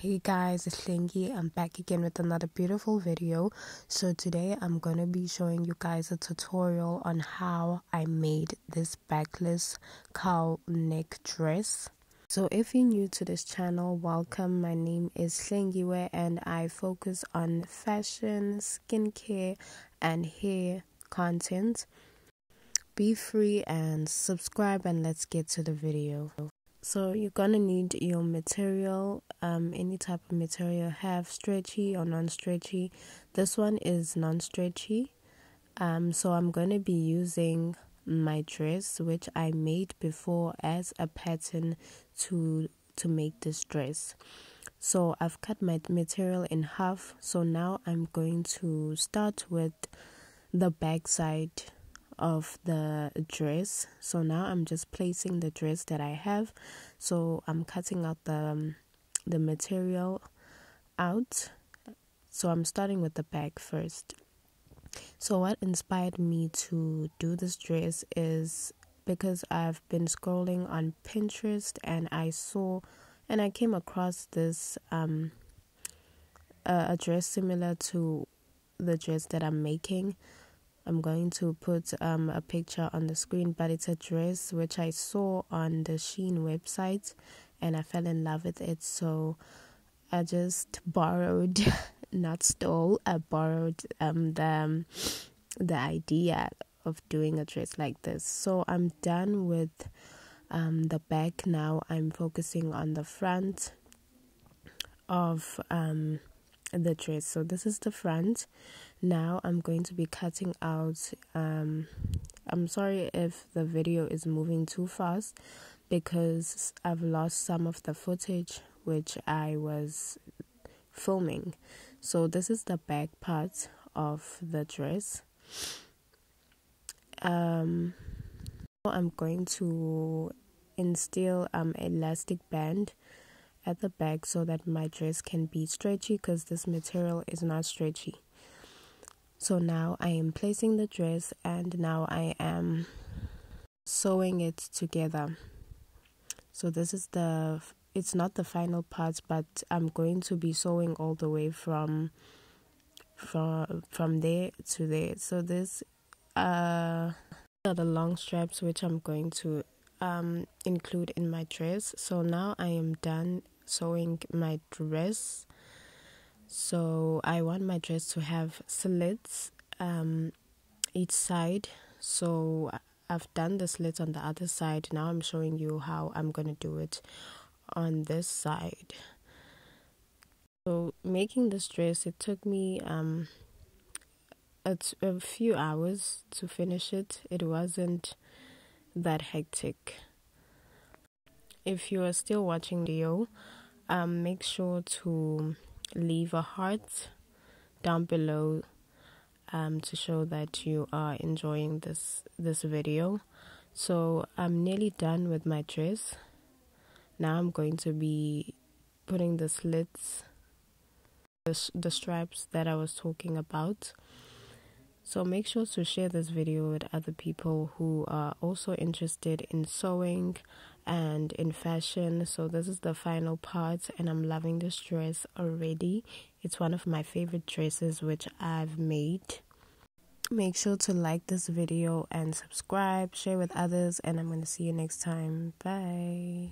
Hey guys, Itshlengy I'm back again with another beautiful video. So today I'm gonna be showing you guys a tutorial on how I made this backless cowl neck dress. So if you're new to this channel, welcome. My name is Itshlengy and I focus on fashion, skincare and hair content. Be free and subscribe, and let's get to the video. So you're gonna need your material, any type of material, have stretchy or non-stretchy. This one is non-stretchy, so I'm gonna be using my dress which I made before as a pattern to make this dress. So I've cut my material in half, so now I'm going to start with the back side of the dress. So now I'm just placing the dress that I have, so I'm cutting out the material out. So I'm starting with the back first. So what inspired me to do this dress is because I've been scrolling on Pinterest and I came across this a dress similar to the dress that I'm making. I'm going to put a picture on the screen, but it's a dress which I saw on the Shein website and I fell in love with it. So I just borrowed, not stole, I borrowed the idea of doing a dress like this. So I'm done with the back. Now I'm focusing on the front of the dress. So this is the front. Now I'm going to be cutting out, I'm sorry if the video is moving too fast because I've lost some of the footage which I was filming. So this is the back part of the dress. I'm going to instill elastic band at the back so that my dress can be stretchy, because this material is not stretchy. So now I am placing the dress and now I am sewing it together. So this is it's not the final part, but I'm going to be sewing all the way from there to there. So this are the long straps which I'm going to include in my dress. So now I am done sewing my dress. So I want my dress to have slits each side. So I've done the slits on the other side. Now I'm showing you how I'm going to do it on this side. So making this dress, it took me a few hours to finish it. It wasn't that hectic. If you are still watching the video, make sure to leave a heart down below to show that you are enjoying this video. So I'm nearly done with my dress. Now I'm going to be putting the slits, the stripes that I was talking about. So make sure to share this video with other people who are also interested in sewing and in fashion. So this is the final part and I'm loving this dress already. It's one of my favorite dresses which I've made. Make sure to like this video and subscribe, share with others, and I'm going to see you next time. Bye.